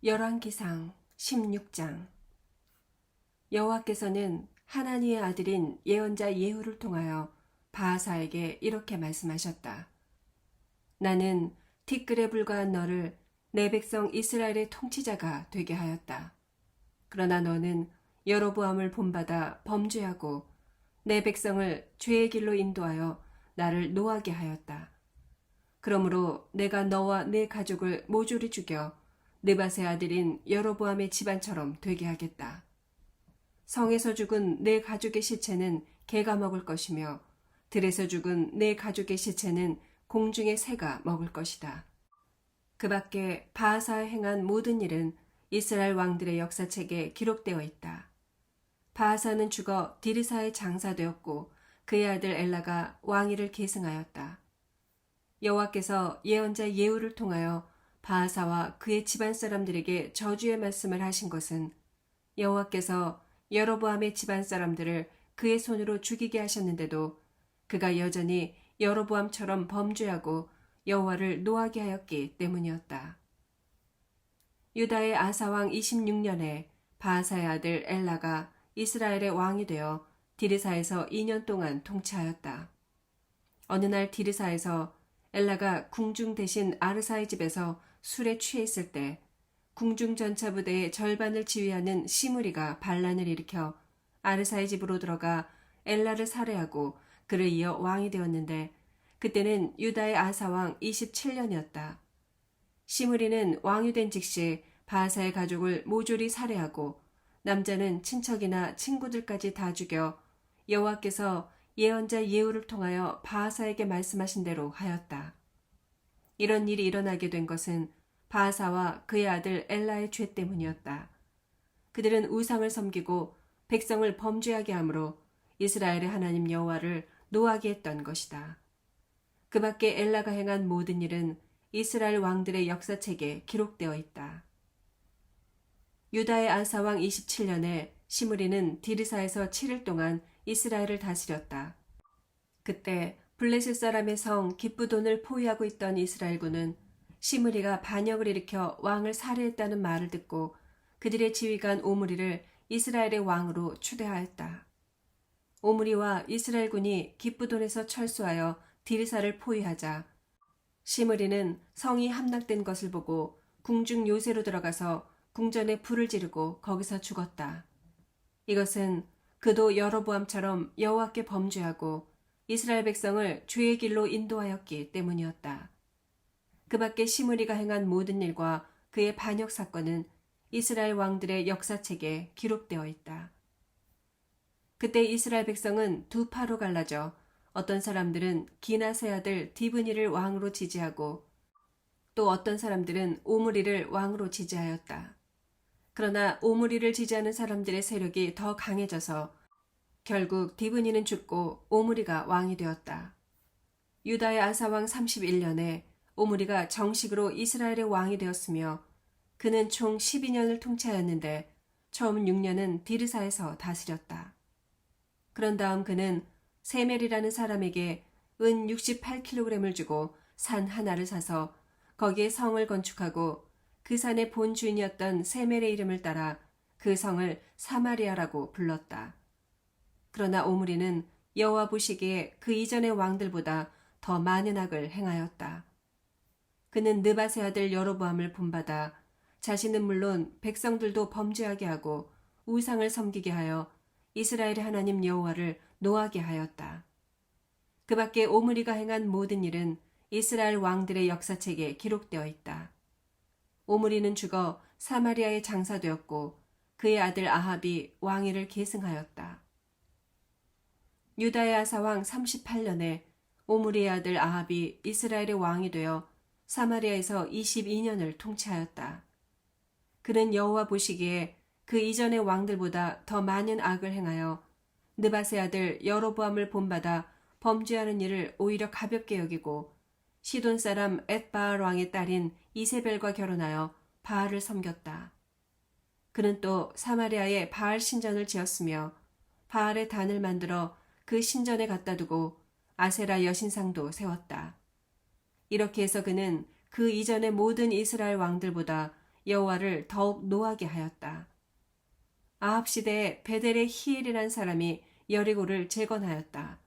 열왕기상 16장. 여호와께서는 하나니의 아들인 예언자 예후를 통하여 바하사에게 이렇게 말씀하셨다. 나는 티끌에 불과한 너를 내 백성 이스라엘의 통치자가 되게 하였다. 그러나 너는 여로보암을 본받아 범죄하고 내 백성을 죄의 길로 인도하여 나를 노하게 하였다. 그러므로 내가 너와 네 가족을 모조리 죽여 느밧의 아들인 여로보암의 집안처럼 되게 하겠다. 성에서 죽은 내 가족의 시체는 개가 먹을 것이며 들에서 죽은 내 가족의 시체는 공중의 새가 먹을 것이다. 그 밖에 바하사에 행한 모든 일은 이스라엘 왕들의 역사책에 기록되어 있다. 바하사는 죽어 디르사의 장사되었고 그의 아들 엘라가 왕위를 계승하였다. 여호와께서 예언자 예후를 통하여 바하사와 그의 집안 사람들에게 저주의 말씀을 하신 것은 여호와께서 여로보암의 집안 사람들을 그의 손으로 죽이게 하셨는데도 그가 여전히 여로보암처럼 범죄하고 여호와를 노하게 하였기 때문이었다. 유다의 아사왕 26년에 바하사의 아들 엘라가 이스라엘의 왕이 되어 디르사에서 2년 동안 통치하였다. 어느 날 디르사에서 엘라가 궁중 대신 아르사의 집에서 술에 취해 있을 때 궁중 전차 부대의 절반을 지휘하는 시므리가 반란을 일으켜 아르사의 집으로 들어가 엘라를 살해하고 그를 이어 왕이 되었는데 그때는 유다의 아사왕 27년이었다. 시므리는 왕이 된 즉시 바하사의 가족을 모조리 살해하고 남자는 친척이나 친구들까지 다 죽여 여호와께서 예언자 예후를 통하여 바하사에게 말씀하신 대로 하였다. 이런 일이 일어나게 된 것은 바하사와 그의 아들 엘라의 죄 때문이었다. 그들은 우상을 섬기고 백성을 범죄하게 하므로 이스라엘의 하나님 여호와를 노하게 했던 것이다. 그 밖에 엘라가 행한 모든 일은 이스라엘 왕들의 역사책에 기록되어 있다. 유다의 아사왕 27년에 시므리는 디르사에서 7일 동안 이스라엘을 다스렸다. 그때 블레셋 사람의 성 기브돈을 포위하고 있던 이스라엘군은 시므리가 반역을 일으켜 왕을 살해했다는 말을 듣고 그들의 지휘관 오므리를 이스라엘의 왕으로 추대하였다. 오므리와 이스라엘군이 기브돈에서 철수하여 디르사를 포위하자 시므리는 성이 함락된 것을 보고 궁중 요새로 들어가서 궁전에 불을 지르고 거기서 죽었다. 이것은 그도 여로보암처럼 여호와께 범죄하고 이스라엘 백성을 죄의 길로 인도하였기 때문이었다. 그 밖에 시므리가 행한 모든 일과 그의 반역 사건은 이스라엘 왕들의 역사책에 기록되어 있다. 그때 이스라엘 백성은 두 파로 갈라져 어떤 사람들은 기낫의 아들 디브니를 왕으로 지지하고 또 어떤 사람들은 오므리를 왕으로 지지하였다. 그러나 오므리를 지지하는 사람들의 세력이 더 강해져서 결국 디브니는 죽고 오므리가 왕이 되었다. 유다의 아사왕 31년에 오므리가 정식으로 이스라엘의 왕이 되었으며 그는 총 12년을 통치하였는데 처음 6년은 디르사에서 다스렸다. 그런 다음 그는 세멜이라는 사람에게 은 68kg을 주고 산 하나를 사서 거기에 성을 건축하고 그 산의 본 주인이었던 세멜의 이름을 따라 그 성을 사마리아라고 불렀다. 그러나 오므리는 여호와 보시기에 그 이전의 왕들보다 더 많은 악을 행하였다. 그는 느밧의 아들 여로보암을 본받아 자신은 물론 백성들도 범죄하게 하고 우상을 섬기게 하여 이스라엘의 하나님 여호와를 노하게 하였다. 그 밖에 오므리가 행한 모든 일은 이스라엘 왕들의 역사책에 기록되어 있다. 오므리는 죽어 사마리아에 장사되었고 그의 아들 아합이 왕위를 계승하였다. 유다의 아사왕 38년에 오므리의 아들 아합이 이스라엘의 왕이 되어 사마리아에서 22년을 통치하였다. 그는 여호와 보시기에 그 이전의 왕들보다 더 많은 악을 행하여 느밧의 아들 여로보암을 본받아 범죄하는 일을 오히려 가볍게 여기고 시돈 사람 엣바알 왕의 딸인 이세벨과 결혼하여 바알을 섬겼다. 그는 또 사마리아에 바알 신전을 지었으며 바알의 단을 만들어 그 신전에 갖다 두고 아세라 여신상도 세웠다. 이렇게 해서 그는 그 이전의 모든 이스라엘 왕들보다 여호와를 더욱 노하게 하였다. 아합 시대에 베델의 히엘이라는 사람이 여리고를 재건하였다.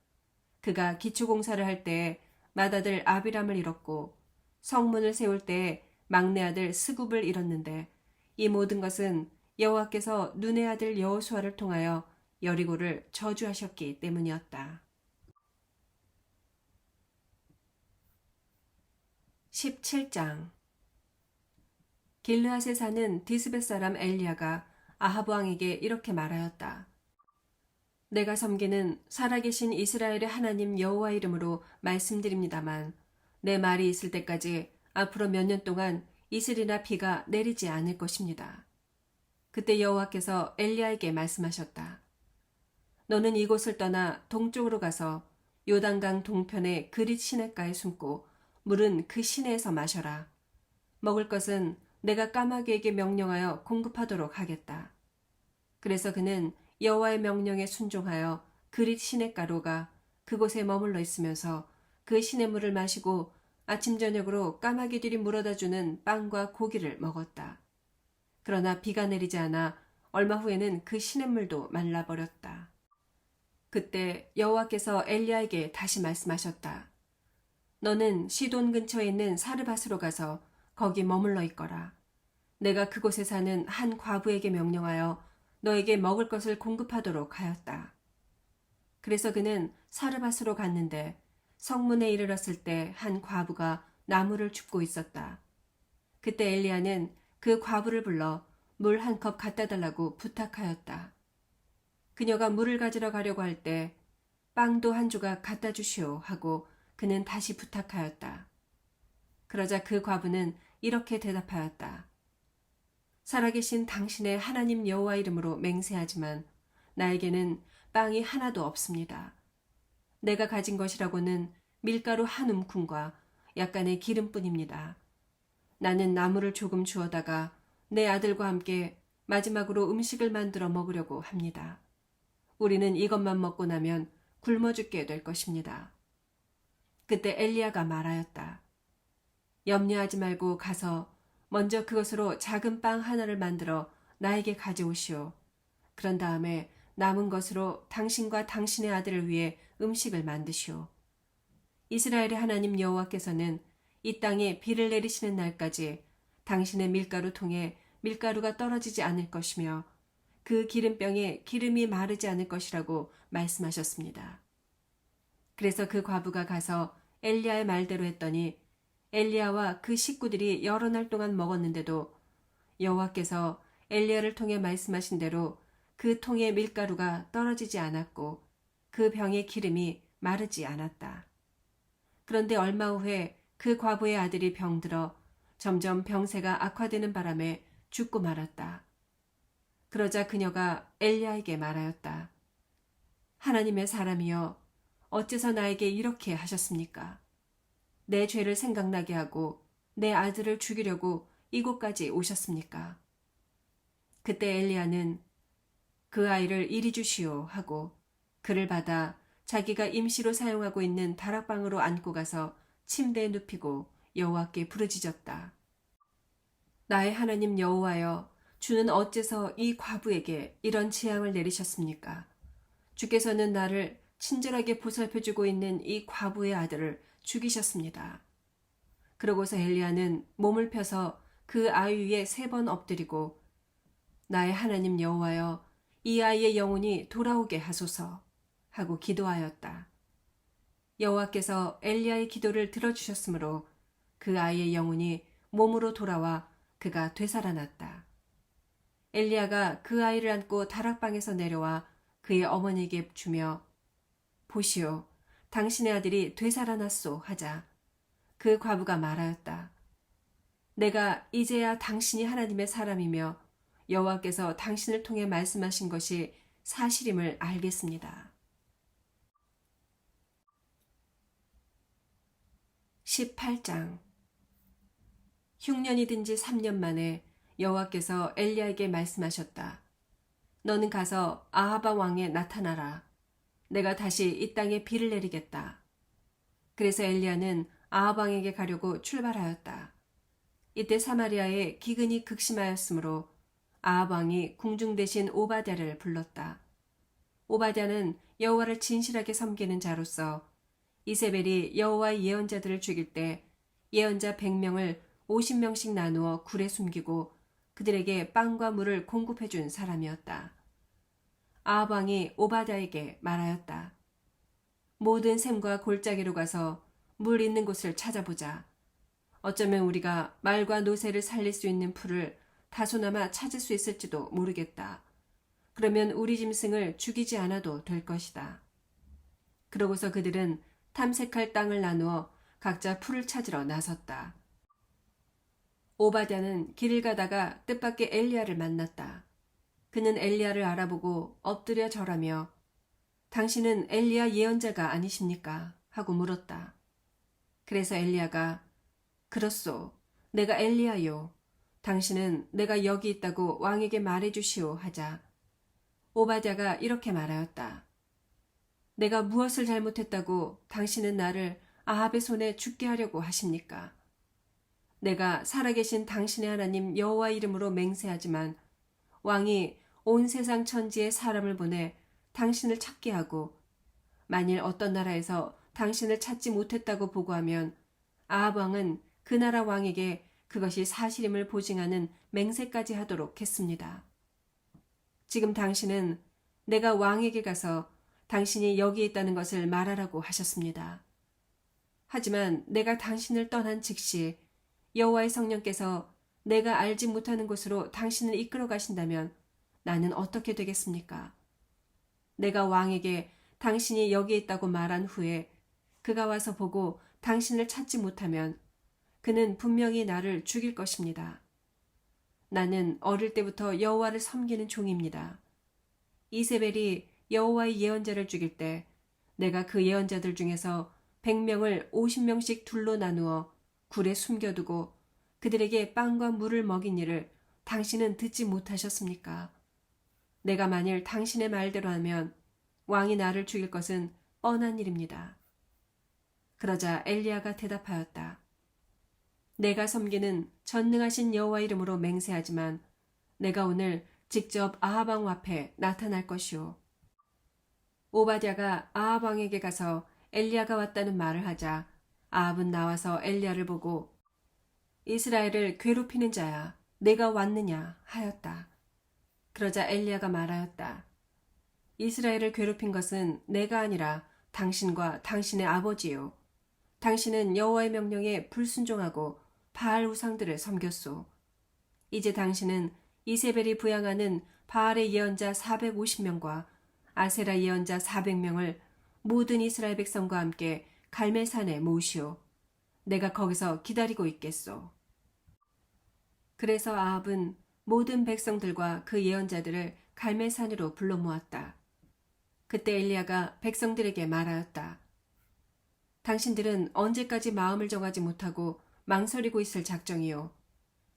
그가 기초공사를 할 때에 맏아들 아비람을 잃었고 성문을 세울 때에 막내 아들 스굽을 잃었는데 이 모든 것은 여호와께서 눈의 아들 여호수아를 통하여 여리고를 저주하셨기 때문이었다. 17장 길르앗에 사는 디스벳 사람 엘리야가 아합 왕에게 이렇게 말하였다. 내가 섬기는 살아계신 이스라엘의 하나님 여호와 이름으로 말씀드립니다만 내 말이 있을 때까지 앞으로 몇 년 동안 이슬이나 비가 내리지 않을 것입니다. 그때 여호와께서 엘리야에게 말씀하셨다. 너는 이곳을 떠나 동쪽으로 가서 요단강 동편의 그릿 시냇가에 숨고 물은 그 시내에서 마셔라. 먹을 것은 내가 까마귀에게 명령하여 공급하도록 하겠다. 그래서 그는 여호와의 명령에 순종하여 그릿 시냇가로 가 그곳에 머물러 있으면서 그 시냇물을 마시고 아침 저녁으로 까마귀들이 물어다 주는 빵과 고기를 먹었다. 그러나 비가 내리지 않아 얼마 후에는 그 시냇물도 말라버렸다. 그때 여호와께서 엘리야에게 다시 말씀하셨다. 너는 시돈 근처에 있는 사르밧으로 가서 거기 머물러 있거라. 내가 그곳에 사는 한 과부에게 명령하여 너에게 먹을 것을 공급하도록 하였다. 그래서 그는 사르밧으로 갔는데 성문에 이르렀을 때 한 과부가 나무를 줍고 있었다. 그때 엘리야는 그 과부를 불러 물 한 컵 갖다 달라고 부탁하였다. 그녀가 물을 가지러 가려고 할 때 빵도 한 조각 갖다 주시오 하고 그는 다시 부탁하였다. 그러자 그 과부는 이렇게 대답하였다. 살아계신 당신의 하나님 여호와 이름으로 맹세하지만 나에게는 빵이 하나도 없습니다. 내가 가진 것이라고는 밀가루 한 움큼과 약간의 기름뿐입니다. 나는 나무를 조금 주워다가 내 아들과 함께 마지막으로 음식을 만들어 먹으려고 합니다. 우리는 이것만 먹고 나면 굶어 죽게 될 것입니다. 그때 엘리야가 말하였다. 염려하지 말고 가서 먼저 그것으로 작은 빵 하나를 만들어 나에게 가져오시오. 그런 다음에 남은 것으로 당신과 당신의 아들을 위해 음식을 만드시오. 이스라엘의 하나님 여호와께서는 이 땅에 비를 내리시는 날까지 당신의 밀가루 통에 밀가루가 떨어지지 않을 것이며 그 기름병에 기름이 마르지 않을 것이라고 말씀하셨습니다. 그래서 그 과부가 가서 엘리야의 말대로 했더니 엘리야와 그 식구들이 여러 날 동안 먹었는데도 여호와께서 엘리야를 통해 말씀하신 대로 그 통에 밀가루가 떨어지지 않았고 그 병의 기름이 마르지 않았다. 그런데 얼마 후에 그 과부의 아들이 병들어 점점 병세가 악화되는 바람에 죽고 말았다. 그러자 그녀가 엘리야에게 말하였다. 하나님의 사람이여, 어째서 나에게 이렇게 하셨습니까? 내 죄를 생각나게 하고 내 아들을 죽이려고 이곳까지 오셨습니까? 그때 엘리야는 그 아이를 이리 주시오 하고 그를 받아 자기가 임시로 사용하고 있는 다락방으로 안고 가서 침대에 눕히고 여호와께 부르짖었다. 나의 하나님 여호와여, 주는 어째서 이 과부에게 이런 재앙을 내리셨습니까? 주께서는 나를 친절하게 보살펴주고 있는 이 과부의 아들을 죽이셨습니다. 그러고서 엘리야는 몸을 펴서 그 아이 위에 3번 엎드리고 나의 하나님 여호와여, 이 아이의 영혼이 돌아오게 하소서 하고 기도하였다. 여호와께서 엘리야의 기도를 들어주셨으므로 그 아이의 영혼이 몸으로 돌아와 그가 되살아났다. 엘리야가 그 아이를 안고 다락방에서 내려와 그의 어머니에게 주며 보시오, 당신의 아들이 되살아났소 하자 그 과부가 말하였다. 내가 이제야 당신이 하나님의 사람이며 여호와께서 당신을 통해 말씀하신 것이 사실임을 알겠습니다. 18장 흉년이 든 지 3년 만에 여호와께서 엘리야에게 말씀하셨다. 너는 가서 아하바 왕에 나타나라. 내가 다시 이 땅에 비를 내리겠다. 그래서 엘리야는 아합 왕에게 가려고 출발하였다. 이때 사마리아에 기근이 극심하였으므로 아합 왕이 궁중 대신 오바댜를 불렀다. 오바댜는 여호와를 진실하게 섬기는 자로서 이세벨이 여호와의 예언자들을 죽일 때 예언자 100명을 50명씩 나누어 굴에 숨기고 그들에게 빵과 물을 공급해 준 사람이었다. 아합 왕이 오바댜에게 말하였다. 모든 샘과 골짜기로 가서 물 있는 곳을 찾아보자. 어쩌면 우리가 말과 노새를 살릴 수 있는 풀을 다소나마 찾을 수 있을지도 모르겠다. 그러면 우리 짐승을 죽이지 않아도 될 것이다. 그러고서 그들은 탐색할 땅을 나누어 각자 풀을 찾으러 나섰다. 오바댜는 길을 가다가 뜻밖의 엘리야를 만났다. 그는 엘리야를 알아보고 엎드려 절하며 당신은 엘리야 예언자가 아니십니까? 하고 물었다. 그래서 엘리야가 그렇소. 내가 엘리야요. 당신은 내가 여기 있다고 왕에게 말해주시오 하자 오바댜가 이렇게 말하였다. 내가 무엇을 잘못했다고 당신은 나를 아합의 손에 죽게 하려고 하십니까? 내가 살아계신 당신의 하나님 여호와 이름으로 맹세하지만 왕이 온 세상 천지에 사람을 보내 당신을 찾게 하고 만일 어떤 나라에서 당신을 찾지 못했다고 보고하면 아합 왕은 그 나라 왕에게 그것이 사실임을 보증하는 맹세까지 하도록 했습니다. 지금 당신은 내가 왕에게 가서 당신이 여기 있다는 것을 말하라고 하셨습니다. 하지만 내가 당신을 떠난 즉시 여호와의 성령께서 내가 알지 못하는 곳으로 당신을 이끌어 가신다면 나는 어떻게 되겠습니까? 내가 왕에게 당신이 여기 있다고 말한 후에 그가 와서 보고 당신을 찾지 못하면 그는 분명히 나를 죽일 것입니다. 나는 어릴 때부터 여호와를 섬기는 종입니다. 이세벨이 여호와의 예언자를 죽일 때 내가 그 예언자들 중에서 100명을 50명씩 둘로 나누어 굴에 숨겨두고 그들에게 빵과 물을 먹인 일을 당신은 듣지 못하셨습니까? 내가 만일 당신의 말대로 하면 왕이 나를 죽일 것은 뻔한 일입니다. 그러자 엘리야가 대답하였다. 내가 섬기는 전능하신 여호와 이름으로 맹세하지만 내가 오늘 직접 아합 왕 앞에 나타날 것이오. 오바댜가 아합 왕에게 가서 엘리야가 왔다는 말을 하자 아합은 나와서 엘리야를 보고 이스라엘을 괴롭히는 자야 내가 왔느냐 하였다. 그러자 엘리야가 말하였다. 이스라엘을 괴롭힌 것은 내가 아니라 당신과 당신의 아버지요. 당신은 여호와의 명령에 불순종하고 바알 우상들을 섬겼소. 이제 당신은 이세벨이 부양하는 바알의 예언자 450명과 아세라 예언자 400명을 모든 이스라엘 백성과 함께 갈멜산에 모으시오. 내가 거기서 기다리고 있겠소. 그래서 아합은 모든 백성들과 그 예언자들을 갈멜산으로 불러 모았다. 그때 엘리야가 백성들에게 말하였다. 당신들은 언제까지 마음을 정하지 못하고 망설이고 있을 작정이요.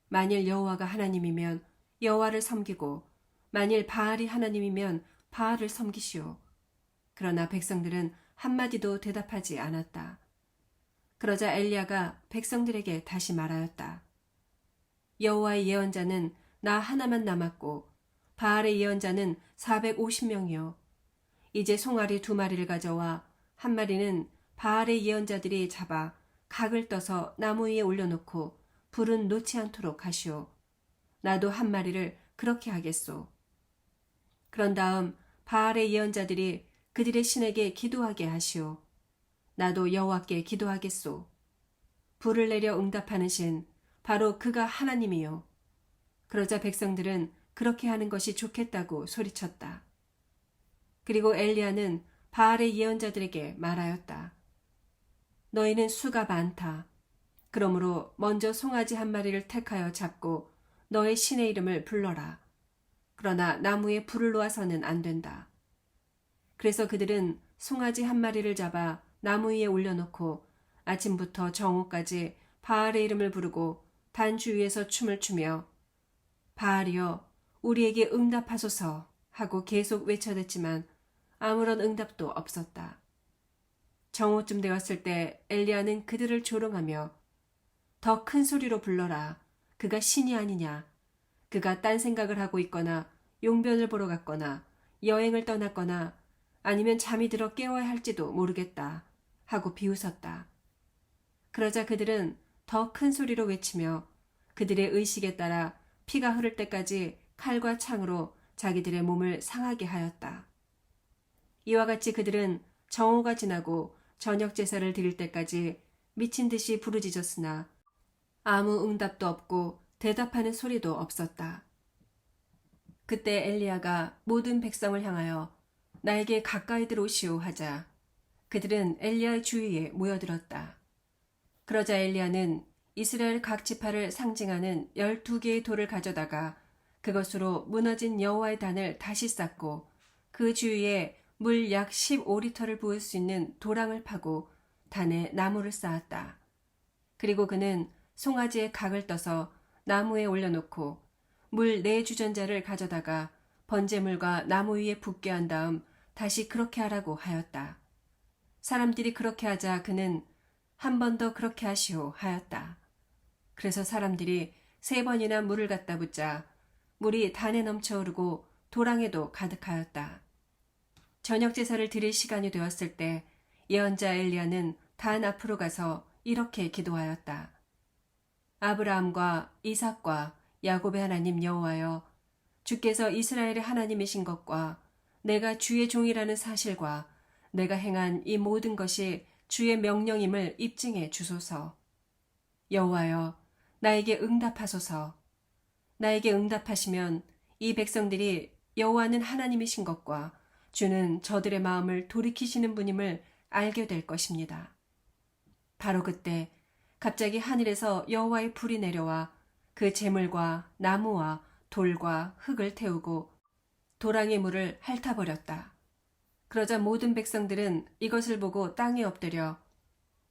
만일 여호와가 하나님이면 여호와를 섬기고 만일 바알이 하나님이면 바알을 섬기시오. 그러나 백성들은 한마디도 대답하지 않았다. 그러자 엘리야가 백성들에게 다시 말하였다. 여호와의 예언자는 나 하나만 남았고 바알의 예언자는 450명이요. 이제 송아리 2마리를 가져와 한 마리는 바알의 예언자들이 잡아 각을 떠서 나무 위에 올려놓고 불은 놓지 않도록 하시오. 나도 한 마리를 그렇게 하겠소. 그런 다음 바알의 예언자들이 그들의 신에게 기도하게 하시오. 나도 여호와께 기도하겠소. 불을 내려 응답하는 신, 바로 그가 하나님이요. 그러자 백성들은 그렇게 하는 것이 좋겠다고 소리쳤다. 그리고 엘리야는 바알의 예언자들에게 말하였다. 너희는 수가 많다. 그러므로 먼저 송아지 한 마리를 택하여 잡고 너의 신의 이름을 불러라. 그러나 나무에 불을 놓아서는 안 된다. 그래서 그들은 송아지 한 마리를 잡아 나무 위에 올려놓고 아침부터 정오까지 바알의 이름을 부르고 단 주위에서 춤을 추며 바알이여 우리에게 응답하소서 하고 계속 외쳐댔지만 아무런 응답도 없었다. 정오쯤 되었을 때 엘리야는 그들을 조롱하며 더 큰 소리로 불러라. 그가 신이 아니냐. 그가 딴 생각을 하고 있거나 용변을 보러 갔거나 여행을 떠났거나 아니면 잠이 들어 깨워야 할지도 모르겠다 하고 비웃었다. 그러자 그들은 더 큰 소리로 외치며 그들의 의식에 따라 피가 흐를 때까지 칼과 창으로 자기들의 몸을 상하게 하였다. 이와 같이 그들은 정오가 지나고 저녁 제사를 드릴 때까지 미친 듯이 부르짖었으나 아무 응답도 없고 대답하는 소리도 없었다. 그때 엘리야가 모든 백성을 향하여 나에게 가까이 들어오시오 하자 그들은 엘리야의 주위에 모여들었다. 그러자 엘리야는 이스라엘 각 지파를 상징하는 12개의 돌을 가져다가 그것으로 무너진 여호와의 단을 다시 쌓고 그 주위에 물 약 15리터를 부을 수 있는 도랑을 파고 단에 나무를 쌓았다. 그리고 그는 송아지의 각을 떠서 나무에 올려놓고 물 4주전자를 가져다가 번제물과 나무 위에 붓게 한 다음 다시 그렇게 하라고 하였다. 사람들이 그렇게 하자 그는 한 번 더 그렇게 하시오 하였다. 그래서 사람들이 3번이나 물을 갖다 붓자 물이 단에 넘쳐오르고 도랑에도 가득하였다. 저녁 제사를 드릴 시간이 되었을 때 예언자 엘리야는 단 앞으로 가서 이렇게 기도하였다. 아브라함과 이삭과 야곱의 하나님 여호와여, 주께서 이스라엘의 하나님이신 것과 내가 주의 종이라는 사실과 내가 행한 이 모든 것이 주의 명령임을 입증해 주소서. 여호와여, 나에게 응답하소서. 나에게 응답하시면 이 백성들이 여호와는 하나님이신 것과 주는 저들의 마음을 돌이키시는 분임을 알게 될 것입니다. 바로 그때 갑자기 하늘에서 여호와의 불이 내려와 그 재물과 나무와 돌과 흙을 태우고 도랑의 물을 핥아버렸다. 그러자 모든 백성들은 이것을 보고 땅에 엎드려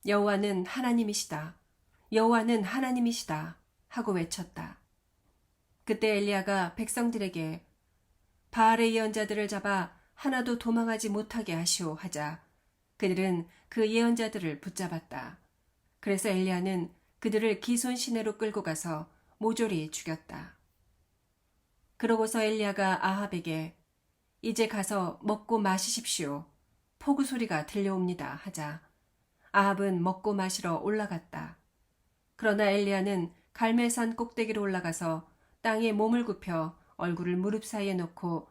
여호와는 하나님이시다. 여호와는 하나님이시다 하고 외쳤다. 그때 엘리야가 백성들에게 바알의 예언자들을 잡아 하나도 도망하지 못하게 하시오 하자 그들은 그 예언자들을 붙잡았다. 그래서 엘리야는 그들을 기손 시내로 끌고 가서 모조리 죽였다. 그러고서 엘리야가 아합에게 이제 가서 먹고 마시십시오. 포구 소리가 들려옵니다 하자 아합은 먹고 마시러 올라갔다. 그러나 엘리야는 갈멜산 꼭대기로 올라가서 땅에 몸을 굽혀 얼굴을 무릎 사이에 놓고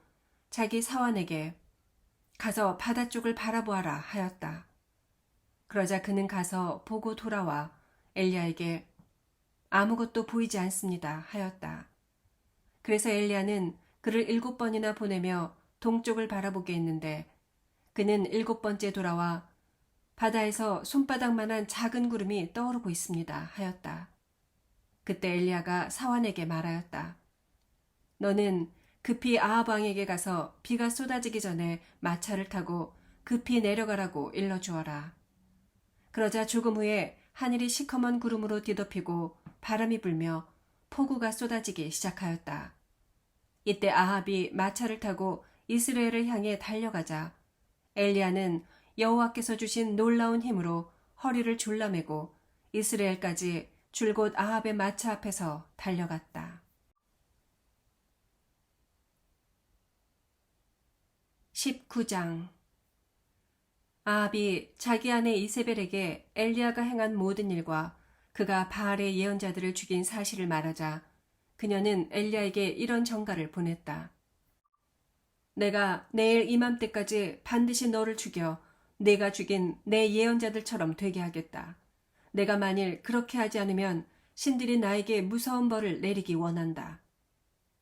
자기 사환에게 가서 바다 쪽을 바라보아라 하였다. 그러자 그는 가서 보고 돌아와 엘리야에게 아무것도 보이지 않습니다 하였다. 그래서 엘리야는 그를 7번이나 보내며 동쪽을 바라보게 했는데 그는 7번째 돌아와 바다에서 손바닥만한 작은 구름이 떠오르고 있습니다 하였다. 그때 엘리야가 사환에게 말하였다. 너는 급히 아합 왕에게 가서 비가 쏟아지기 전에 마차를 타고 급히 내려가라고 일러주어라. 그러자 조금 후에 하늘이 시커먼 구름으로 뒤덮이고 바람이 불며 폭우가 쏟아지기 시작하였다. 이때 아합이 마차를 타고 이스라엘을 향해 달려가자 엘리야는 여호와께서 주신 놀라운 힘으로 허리를 졸라매고 이스라엘까지 줄곧 아합의 마차 앞에서 달려갔다. 19장 아합이 자기 아내 이세벨에게 엘리야가 행한 모든 일과 그가 바알의 예언자들을 죽인 사실을 말하자 그녀는 엘리야에게 이런 전가를 보냈다. 내가 내일 이맘때까지 반드시 너를 죽여 내가 죽인 내 예언자들처럼 되게 하겠다. 내가 만일 그렇게 하지 않으면 신들이 나에게 무서운 벌을 내리기 원한다.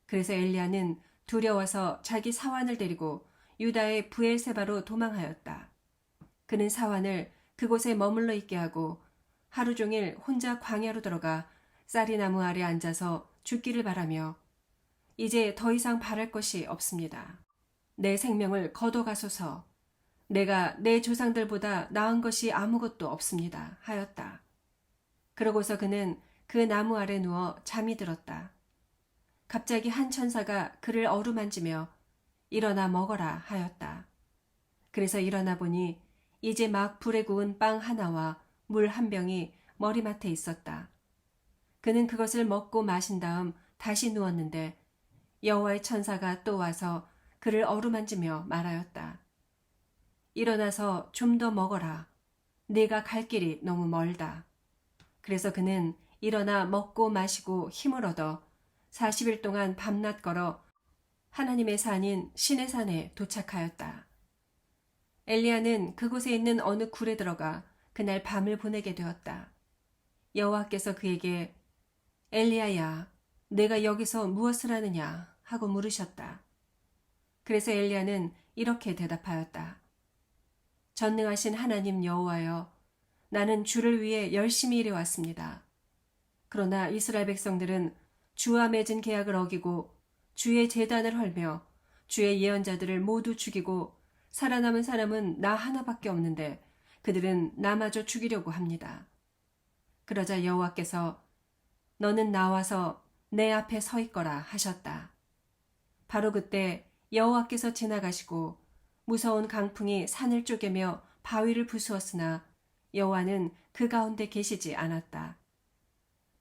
그래서 엘리야는 두려워서 자기 사환을 데리고 유다의 브엘세바로 도망하였다. 그는 사환을 그곳에 머물러 있게 하고 하루 종일 혼자 광야로 들어가 쌀이나무 아래 앉아서 죽기를 바라며 이제 더 이상 바랄 것이 없습니다. 내 생명을 거둬가소서. 내가 내 조상들보다 나은 것이 아무것도 없습니다 하였다. 그러고서 그는 그 나무 아래 누워 잠이 들었다. 갑자기 한 천사가 그를 어루만지며 일어나 먹어라 하였다. 그래서 일어나 보니 이제 막 불에 구운 빵 하나와 물 한 병이 머리맡에 있었다. 그는 그것을 먹고 마신 다음 다시 누웠는데 여호와의 천사가 또 와서 그를 어루만지며 말하였다. 일어나서 좀 더 먹어라. 네가 갈 길이 너무 멀다. 그래서 그는 일어나 먹고 마시고 힘을 얻어 40일 동안 밤낮 걸어 하나님의 산인 신의 산에 도착하였다. 엘리야는 그곳에 있는 어느 굴에 들어가 그날 밤을 보내게 되었다. 여호와께서 그에게 엘리야야, 내가 여기서 무엇을 하느냐 하고 물으셨다. 그래서 엘리야는 이렇게 대답하였다. 전능하신 하나님 여호와여, 나는 주를 위해 열심히 일해왔습니다. 그러나 이스라엘 백성들은 주와 맺은 계약을 어기고 주의 제단을 헐며 주의 예언자들을 모두 죽이고 살아남은 사람은 나 하나밖에 없는데 그들은 나마저 죽이려고 합니다. 그러자 여호와께서 너는 나와서 내 앞에 서 있거라 하셨다. 바로 그때 여호와께서 지나가시고 무서운 강풍이 산을 쪼개며 바위를 부수었으나 여호와는 그 가운데 계시지 않았다.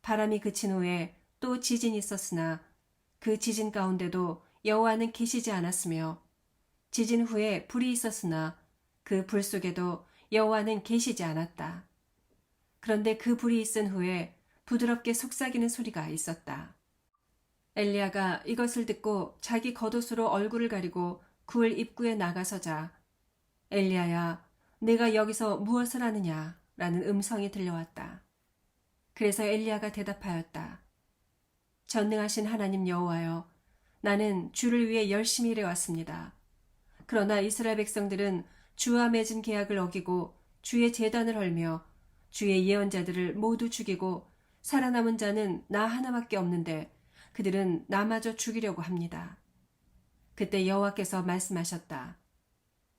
바람이 그친 후에 또 지진이 있었으나 그 지진 가운데도 여호와는 계시지 않았으며 지진 후에 불이 있었으나 그 불 속에도 여호와는 계시지 않았다. 그런데 그 불이 있은 후에 부드럽게 속삭이는 소리가 있었다. 엘리야가 이것을 듣고 자기 겉옷으로 얼굴을 가리고 굴 입구에 나가서자 엘리야야, 내가 여기서 무엇을 하느냐 라는 음성이 들려왔다. 그래서 엘리야가 대답하였다. 전능하신 하나님 여호와여, 나는 주를 위해 열심히 일해왔습니다. 그러나 이스라엘 백성들은 주와 맺은 계약을 어기고 주의 제단을 헐며 주의 예언자들을 모두 죽이고 살아남은 자는 나 하나밖에 없는데 그들은 나마저 죽이려고 합니다. 그때 여호와께서 말씀하셨다.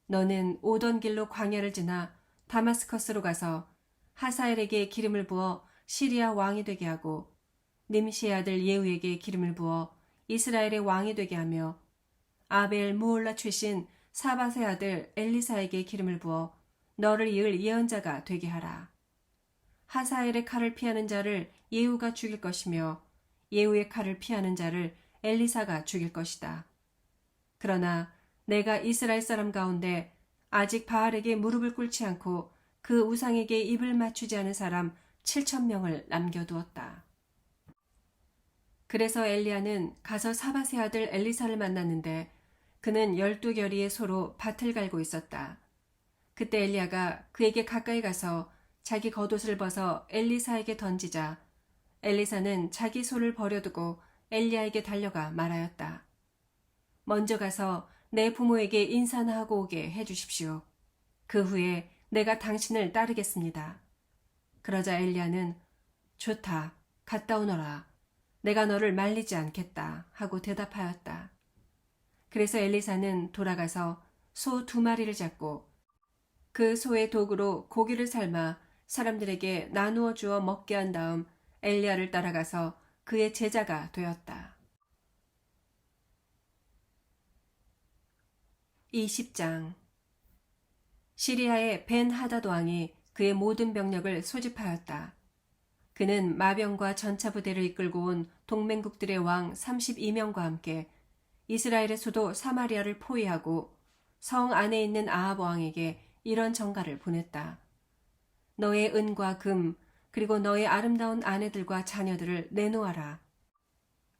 너는 오던 길로 광야를 지나 다마스커스로 가서 하사엘에게 기름을 부어 시리아 왕이 되게 하고 님시의 아들 예후에게 기름을 부어 이스라엘의 왕이 되게 하며 아벨 무올라 출신 사밧의 아들 엘리사에게 기름을 부어 너를 이을 예언자가 되게 하라. 하사엘의 칼을 피하는 자를 예후가 죽일 것이며 예후의 칼을 피하는 자를 엘리사가 죽일 것이다. 그러나 내가 이스라엘 사람 가운데 아직 바알에게 무릎을 꿇지 않고 그 우상에게 입을 맞추지 않은 사람 7,000명을 남겨두었다. 그래서 엘리야는 가서 사밧의 아들 엘리사를 만났는데 그는 12겨리의 소로 밭을 갈고 있었다. 그때 엘리야가 그에게 가까이 가서 자기 겉옷을 벗어 엘리사에게 던지자 엘리사는 자기 소를 버려두고 엘리야에게 달려가 말하였다. 먼저 가서 내 부모에게 인사나 하고 오게 해주십시오. 그 후에 내가 당신을 따르겠습니다. 그러자 엘리야는 좋다, 갔다 오너라. 내가 너를 말리지 않겠다 하고 대답하였다. 그래서 엘리사는 돌아가서 소 2마리를 잡고 그 소의 도구로 고기를 삶아 사람들에게 나누어 주어 먹게 한 다음 엘리야를 따라가서 그의 제자가 되었다. 20장 시리아의 벤 하닷 왕이 그의 모든 병력을 소집하였다. 그는 마병과 전차부대를 이끌고 온 동맹국들의 왕 32명과 함께 이스라엘의 수도 사마리아를 포위하고 성 안에 있는 아합 왕에게 이런 전가를 보냈다. 너의 은과 금 그리고 너의 아름다운 아내들과 자녀들을 내놓아라.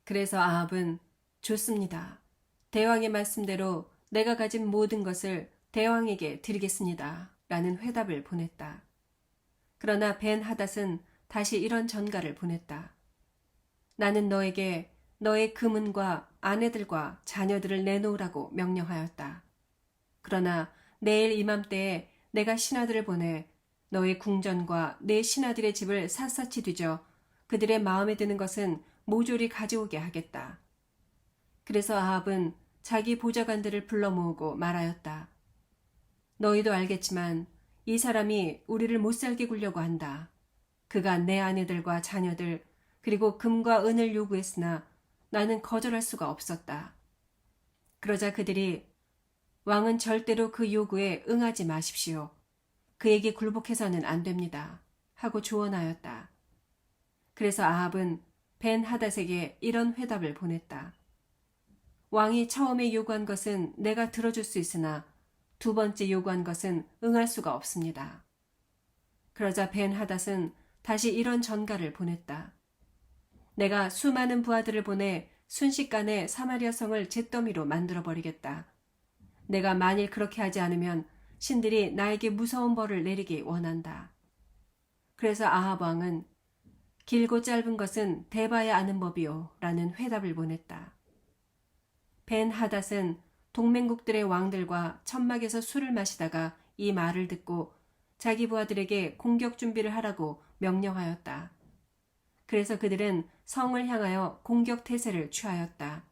그래서 아합은 좋습니다. 대왕의 말씀대로 내가 가진 모든 것을 대왕에게 드리겠습니다. 라는 회답을 보냈다. 그러나 벤 하닷은 다시 이런 전가를 보냈다. 나는 너에게 너의 금은과 아내들과 자녀들을 내놓으라고 명령하였다. 그러나 내일 이맘때에 내가 신하들을 보내 너의 궁전과 내 신하들의 집을 샅샅이 뒤져 그들의 마음에 드는 것은 모조리 가져오게 하겠다. 그래서 아합은 자기 보좌관들을 불러 모으고 말하였다. 너희도 알겠지만 이 사람이 우리를 못살게 굴려고 한다. 그가 내 아내들과 자녀들 그리고 금과 은을 요구했으나 나는 거절할 수가 없었다. 그러자 그들이 왕은 절대로 그 요구에 응하지 마십시오. 그에게 굴복해서는 안 됩니다. 하고 조언하였다. 그래서 아합은 벤 하닷에게 이런 회답을 보냈다. 왕이 처음에 요구한 것은 내가 들어줄 수 있으나 두 번째 요구한 것은 응할 수가 없습니다. 그러자 벤 하닷은 다시 이런 전가를 보냈다. 내가 수많은 부하들을 보내 순식간에 사마리아 성을 잿더미로 만들어버리겠다. 내가 만일 그렇게 하지 않으면 신들이 나에게 무서운 벌을 내리기 원한다. 그래서 아합 왕은 길고 짧은 것은 대봐야 아는 법이요 라는 회답을 보냈다. 벤 하닷은 동맹국들의 왕들과 천막에서 술을 마시다가 이 말을 듣고 자기 부하들에게 공격 준비를 하라고 명령하였다. 그래서 그들은 성을 향하여 공격 태세를 취하였다.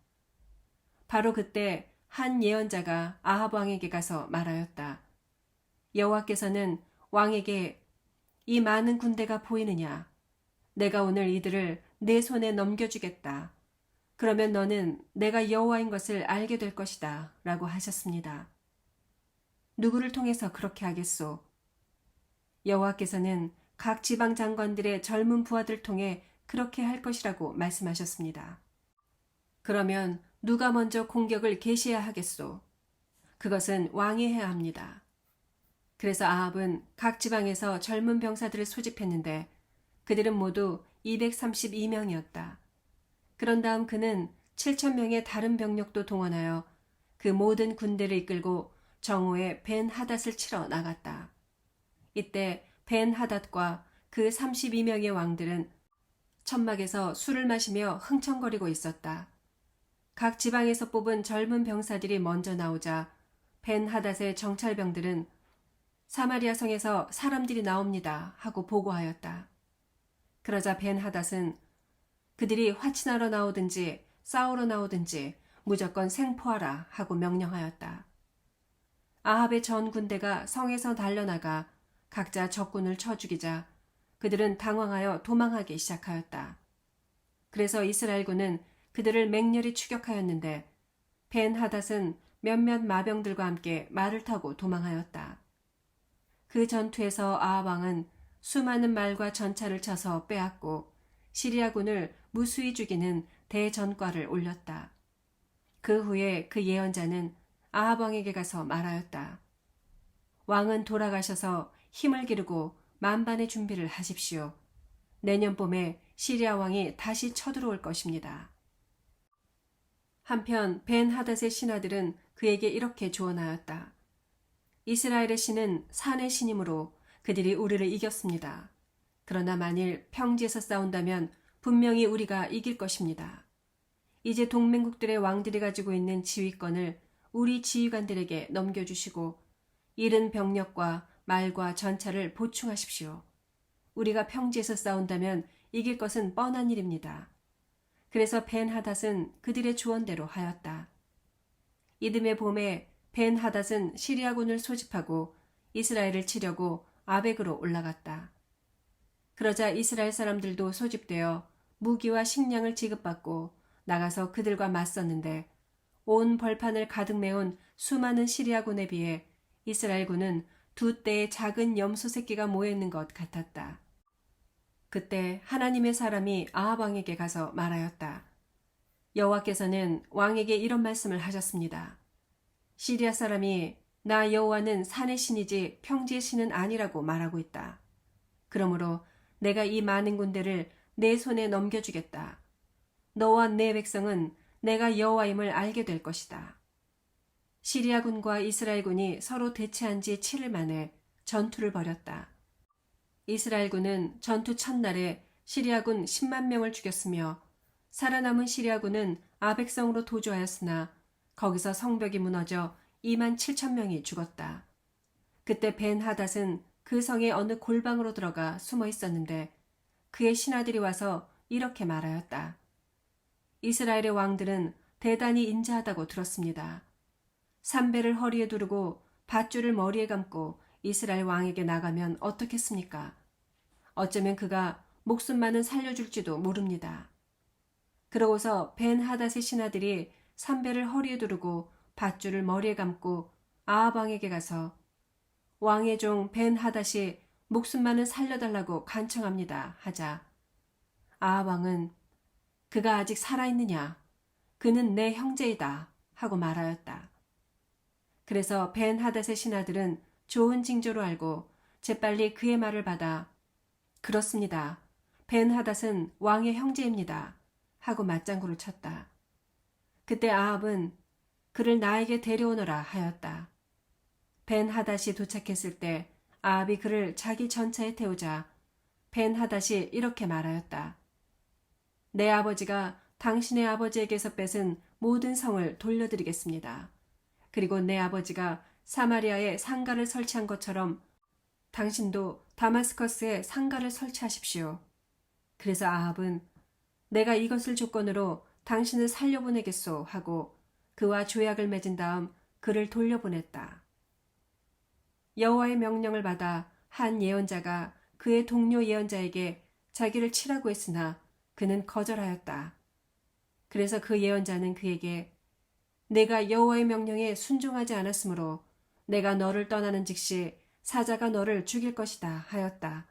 바로 그때 한 예언자가 아합 왕에게 가서 말하였다. 여호와께서는 왕에게 이 많은 군대가 보이느냐? 내가 오늘 이들을 내 손에 넘겨주겠다. 그러면 너는 내가 여호와인 것을 알게 될 것이다. 라고 하셨습니다. 누구를 통해서 그렇게 하겠소? 여호와께서는 각 지방 장관들의 젊은 부하들 통해 그렇게 할 것이라고 말씀하셨습니다. 그러면 누가 먼저 공격을 개시해야 하겠소? 그것은 왕이 해야 합니다. 그래서 아합은 각 지방에서 젊은 병사들을 소집했는데 그들은 모두 232명이었다. 그런 다음 그는 7,000명의 다른 병력도 동원하여 그 모든 군대를 이끌고 정오에 벤 하닷을 치러 나갔다. 이때 벤 하닷과 그 32명의 왕들은 천막에서 술을 마시며 흥청거리고 있었다. 각 지방에서 뽑은 젊은 병사들이 먼저 나오자 벤 하닷의 정찰병들은 사마리아 성에서 사람들이 나옵니다 하고 보고하였다. 그러자 벤 하닷은 그들이 화친하러 나오든지 싸우러 나오든지 무조건 생포하라 하고 명령하였다. 아합의 전 군대가 성에서 달려나가 각자 적군을 쳐 죽이자 그들은 당황하여 도망하기 시작하였다. 그래서 이스라엘군은 그들을 맹렬히 추격하였는데 벤 하닷은 몇몇 마병들과 함께 말을 타고 도망하였다. 그 전투에서 아합 왕은 수많은 말과 전차를 쳐서 빼앗고 시리아군을 무수히 죽이는 대전과를 올렸다. 그 후에 그 예언자는 아합 왕에게 가서 말하였다. 왕은 돌아가셔서 힘을 기르고 만반의 준비를 하십시오. 내년 봄에 시리아 왕이 다시 쳐들어올 것입니다. 한편 벤 하닷의 신하들은 그에게 이렇게 조언하였다. 이스라엘의 신은 산의 신이므로 그들이 우리를 이겼습니다. 그러나 만일 평지에서 싸운다면 분명히 우리가 이길 것입니다. 이제 동맹국들의 왕들이 가지고 있는 지휘권을 우리 지휘관들에게 넘겨주시고 잃은 병력과 말과 전차를 보충하십시오. 우리가 평지에서 싸운다면 이길 것은 뻔한 일입니다. 그래서 벤 하닷은 그들의 조언대로 하였다. 이듬해 봄에 벤 하닷은 시리아군을 소집하고 이스라엘을 치려고 아벡으로 올라갔다. 그러자 이스라엘 사람들도 소집되어 무기와 식량을 지급받고 나가서 그들과 맞섰는데 온 벌판을 가득 메운 수많은 시리아군에 비해 이스라엘군은 두 떼의 작은 염소 새끼가 모여있는 것 같았다. 그때 하나님의 사람이 아합 왕에게 가서 말하였다. 여호와께서는 왕에게 이런 말씀을 하셨습니다. 시리아 사람이 나 여호와는 산의 신이지 평지의 신은 아니라고 말하고 있다. 그러므로 내가 이 많은 군대를 내 손에 넘겨주겠다. 너와 내 백성은 내가 여호와임을 알게 될 것이다. 시리아군과 이스라엘군이 서로 대치한 지 7일 만에 전투를 벌였다. 이스라엘군은 전투 첫날에 시리아군 10만 명을 죽였으며 살아남은 시리아군은 아벡성으로 도주하였으나 거기서 성벽이 무너져 2만 7천 명이 죽었다. 그때 벤 하닷은 그 성의 어느 골방으로 들어가 숨어 있었는데 그의 신하들이 와서 이렇게 말하였다. 이스라엘의 왕들은 대단히 인자하다고 들었습니다. 삼배를 허리에 두르고 밧줄을 머리에 감고 이스라엘 왕에게 나가면 어떻겠습니까? 어쩌면 그가 목숨만은 살려줄지도 모릅니다. 그러고서 벤 하닷의 신하들이 삼배를 허리에 두르고 밧줄을 머리에 감고 아합 왕에게 가서 왕의 종 벤 하닷이 목숨만은 살려달라고 간청합니다 하자 아합 왕은 그가 아직 살아있느냐? 그는 내 형제이다 하고 말하였다. 그래서 벤 하닷의 신하들은 좋은 징조로 알고 재빨리 그의 말을 받아 그렇습니다. 벤 하닷은 왕의 형제입니다 하고 맞장구를 쳤다. 그때 아합은 그를 나에게 데려오너라 하였다. 벤 하닷이 도착했을 때 아합이 그를 자기 전차에 태우자 벤 하닷이 이렇게 말하였다. 내 아버지가 당신의 아버지에게서 뺏은 모든 성을 돌려드리겠습니다. 그리고 내 아버지가 사마리아에 상가를 설치한 것처럼 당신도 다마스커스에 상가를 설치하십시오. 그래서 아합은 내가 이것을 조건으로 당신을 살려보내겠소 하고 그와 조약을 맺은 다음 그를 돌려보냈다. 여호와의 명령을 받아 한 예언자가 그의 동료 예언자에게 자기를 치라고 했으나 그는 거절하였다. 그래서 그 예언자는 그에게 내가 여호와의 명령에 순종하지 않았으므로 내가 너를 떠나는 즉시 사자가 너를 죽일 것이다 하였다.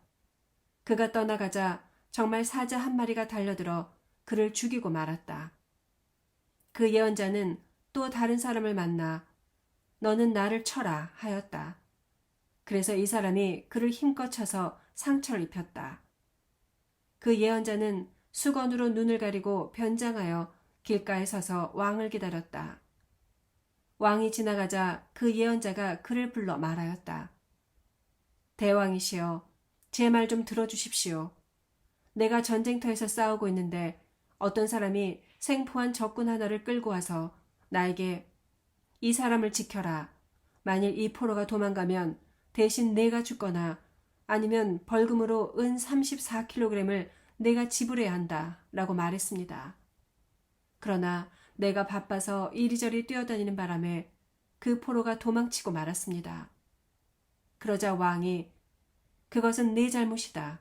그가 떠나가자 정말 사자 한 마리가 달려들어 그를 죽이고 말았다. 그 예언자는 또 다른 사람을 만나 너는 나를 쳐라 하였다. 그래서 이 사람이 그를 힘껏 쳐서 상처를 입혔다. 그 예언자는 수건으로 눈을 가리고 변장하여 길가에 서서 왕을 기다렸다. 왕이 지나가자 그 예언자가 그를 불러 말하였다. 대왕이시여, 제 말 좀 들어주십시오. 내가 전쟁터에서 싸우고 있는데 어떤 사람이 생포한 적군 하나를 끌고 와서 나에게 이 사람을 지켜라. 만일 이 포로가 도망가면 대신 내가 죽거나 아니면 벌금으로 은 34kg을 내가 지불해야 한다 라고 말했습니다. 그러나 내가 바빠서 이리저리 뛰어다니는 바람에 그 포로가 도망치고 말았습니다. 그러자 왕이 그것은 네 잘못이다.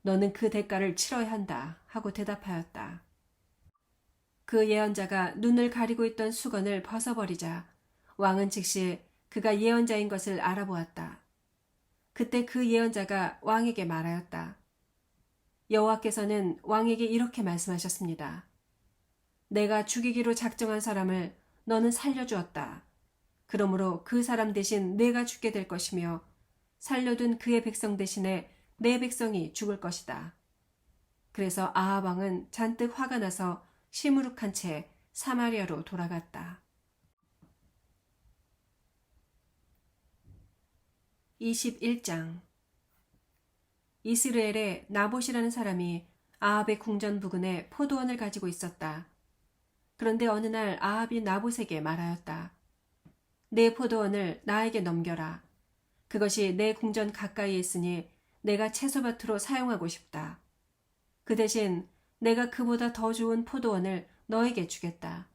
너는 그 대가를 치러야 한다 하고 대답하였다. 그 예언자가 눈을 가리고 있던 수건을 벗어버리자 왕은 즉시 그가 예언자인 것을 알아보았다. 그때 그 예언자가 왕에게 말하였다. 여호와께서는 왕에게 이렇게 말씀하셨습니다. 내가 죽이기로 작정한 사람을 너는 살려주었다. 그러므로 그 사람 대신 내가 죽게 될 것이며 살려둔 그의 백성 대신에 내 백성이 죽을 것이다. 그래서 아합 왕은 잔뜩 화가 나서 시무룩한 채 사마리아로 돌아갔다. 21장 이스라엘에 나봇이라는 사람이 아합의 궁전 부근에 포도원을 가지고 있었다. 그런데 어느 날 아합이 나봇에게 말하였다. 내 포도원을 나에게 넘겨라. 그것이 내 궁전 가까이에 있으니 내가 채소밭으로 사용하고 싶다. 그 대신 내가 그보다 더 좋은 포도원을 너에게 주겠다.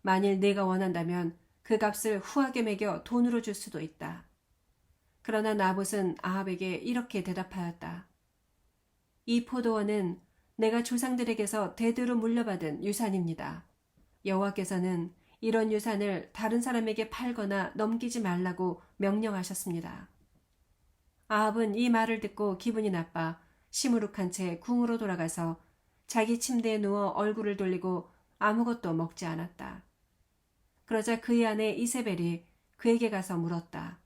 만일 내가 원한다면 그 값을 후하게 매겨 돈으로 줄 수도 있다. 그러나 나봇은 아합에게 이렇게 대답하였다. 이 포도원은 내가 조상들에게서 대대로 물려받은 유산입니다. 여호와께서는 이런 유산을 다른 사람에게 팔거나 넘기지 말라고 명령하셨습니다. 아합은 이 말을 듣고 기분이 나빠 시무룩한 채 궁으로 돌아가서 자기 침대에 누워 얼굴을 돌리고 아무것도 먹지 않았다. 그러자 그의 아내 이세벨이 그에게 가서 물었다.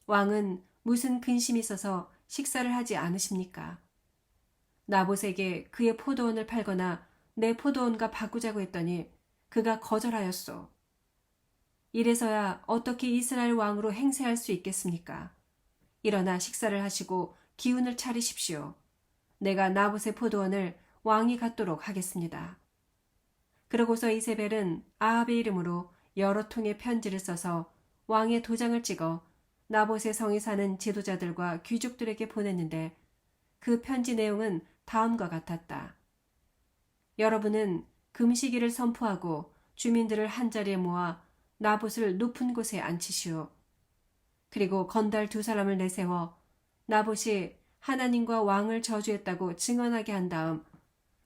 왕은 무슨 근심이 있어서 식사를 하지 않으십니까? 나봇에게 그의 포도원을 팔거나 내 포도원과 바꾸자고 했더니 그가 거절하였소. 이래서야 어떻게 이스라엘 왕으로 행세할 수 있겠습니까? 일어나 식사를 하시고 기운을 차리십시오. 내가 나봇의 포도원을 왕이 갖도록 하겠습니다. 그러고서 이세벨은 아합의 이름으로 여러 통의 편지를 써서 왕의 도장을 찍어 나봇의 성에 사는 지도자들과 귀족들에게 보냈는데 그 편지 내용은 다음과 같았다. 여러분은 금식일을 선포하고 주민들을 한자리에 모아 나봇을 높은 곳에 앉히시오. 그리고 건달 2사람을 내세워 나봇이 하나님과 왕을 저주했다고 증언하게 한 다음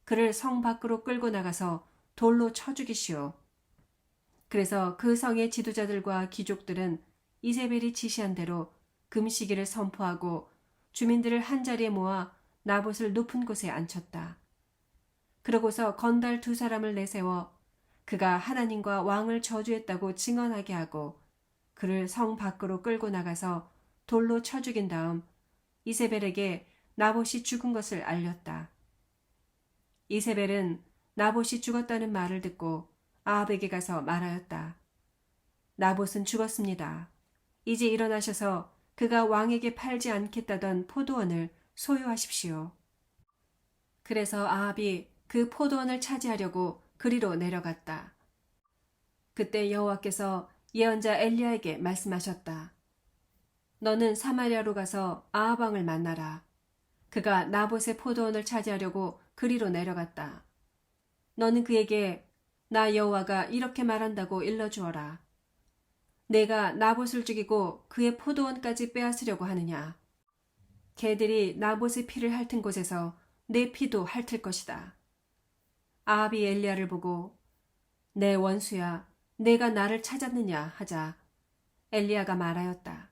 그를 성 밖으로 끌고 나가서 돌로 쳐 죽이시오. 그래서 그 성의 지도자들과 귀족들은 이세벨이 지시한 대로 금식일을 선포하고 주민들을 한자리에 모아 나봇을 높은 곳에 앉혔다. 그러고서 건달 2사람을 내세워 그가 하나님과 왕을 저주했다고 증언하게 하고 그를 성 밖으로 끌고 나가서 돌로 쳐 죽인 다음 이세벨에게 나봇이 죽은 것을 알렸다. 이세벨은 나봇이 죽었다는 말을 듣고 아합에게 가서 말하였다. 나봇은 죽었습니다. 이제 일어나셔서 그가 왕에게 팔지 않겠다던 포도원을 소유하십시오. 그래서 아합이 그 포도원을 차지하려고 그리로 내려갔다. 그때 여호와께서 예언자 엘리야에게 말씀하셨다. 너는 사마리아로 가서 아합 왕을 만나라. 그가 나봇의 포도원을 차지하려고 그리로 내려갔다. 너는 그에게 나 여호와가 이렇게 말한다고 일러주어라. 내가 나봇을 죽이고 그의 포도원까지 빼앗으려고 하느냐. 개들이 나봇의 피를 핥은 곳에서 내 피도 핥을 것이다. 아합이 엘리야를 보고 내 원수야, 내가 나를 찾았느냐 하자 엘리야가 말하였다.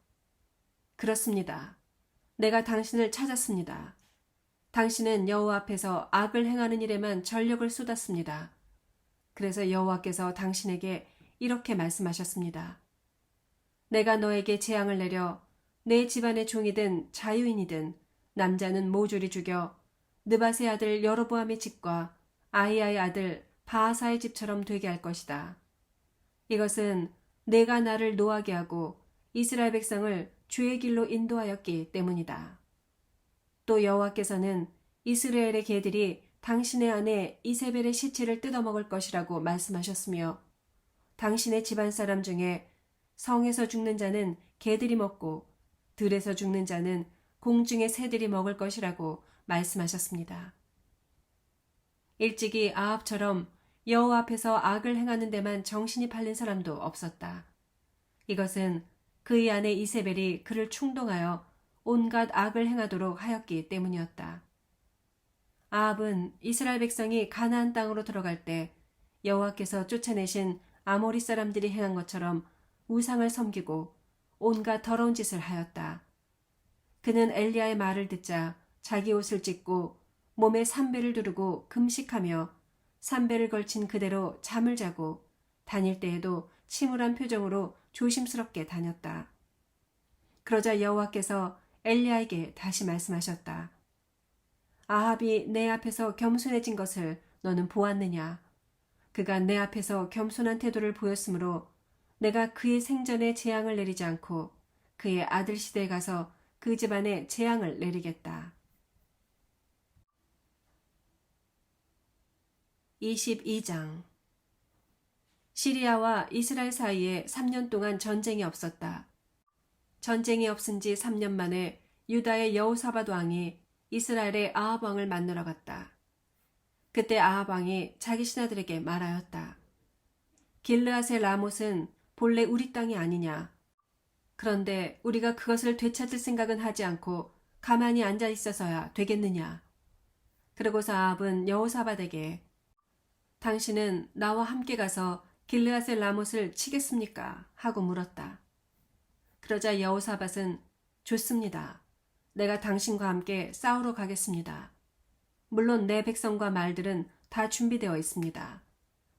그렇습니다. 내가 당신을 찾았습니다. 당신은 여호와 앞에서 악을 행하는 일에만 전력을 쏟았습니다. 그래서 여호와께서 당신에게 이렇게 말씀하셨습니다. 내가 너에게 재앙을 내려 내 집안의 종이든 자유인이든 남자는 모조리 죽여 느밧의 아들 여로보암의 집과 아히야의 아들 바하사의 집처럼 되게 할 것이다. 이것은 내가 나를 노하게 하고 이스라엘 백성을 주의 길로 인도하였기 때문이다. 또 여호와께서는 이스라엘의 개들이 당신의 아내 이세벨의 시체를 뜯어먹을 것이라고 말씀하셨으며 당신의 집안 사람 중에 성에서 죽는 자는 개들이 먹고 들에서 죽는 자는 공중의 새들이 먹을 것이라고 말씀하셨습니다. 일찍이 아합처럼 여호와 앞에서 악을 행하는 데만 정신이 팔린 사람도 없었다. 이것은 그의 아내 이세벨이 그를 충동하여 온갖 악을 행하도록 하였기 때문이었다. 아합은 이스라엘 백성이 가나안 땅으로 들어갈 때 여호와께서 쫓아내신 아모리 사람들이 행한 것처럼 우상을 섬기고 온갖 더러운 짓을 하였다. 그는 엘리야의 말을 듣자 자기 옷을 찢고 몸에 삼배를 두르고 금식하며 삼배를 걸친 그대로 잠을 자고 다닐 때에도 침울한 표정으로 조심스럽게 다녔다. 그러자 여호와께서 엘리야에게 다시 말씀하셨다. 아합이 내 앞에서 겸손해진 것을 너는 보았느냐? 그가 내 앞에서 겸손한 태도를 보였으므로 내가 그의 생전에 재앙을 내리지 않고 그의 아들 시대에 가서 그 집안에 재앙을 내리겠다. 22장 시리아와 이스라엘 사이에 3년 동안 전쟁이 없었다. 전쟁이 없은 지 3년 만에 유다의 여호사밧 왕이 이스라엘의 아합 왕을 만나러 갔다. 그때 아합 왕이 자기 신하들에게 말하였다. 길르앗의 라못은 본래 우리 땅이 아니냐. 그런데 우리가 그것을 되찾을 생각은 하지 않고 가만히 앉아 있어서야 되겠느냐. 그러고서 아합은 여호사밧에게 당신은 나와 함께 가서 길르앗의 라못을 치겠습니까? 하고 물었다. 그러자 여호사밧은 좋습니다. 내가 당신과 함께 싸우러 가겠습니다. 물론 내 백성과 말들은 다 준비되어 있습니다.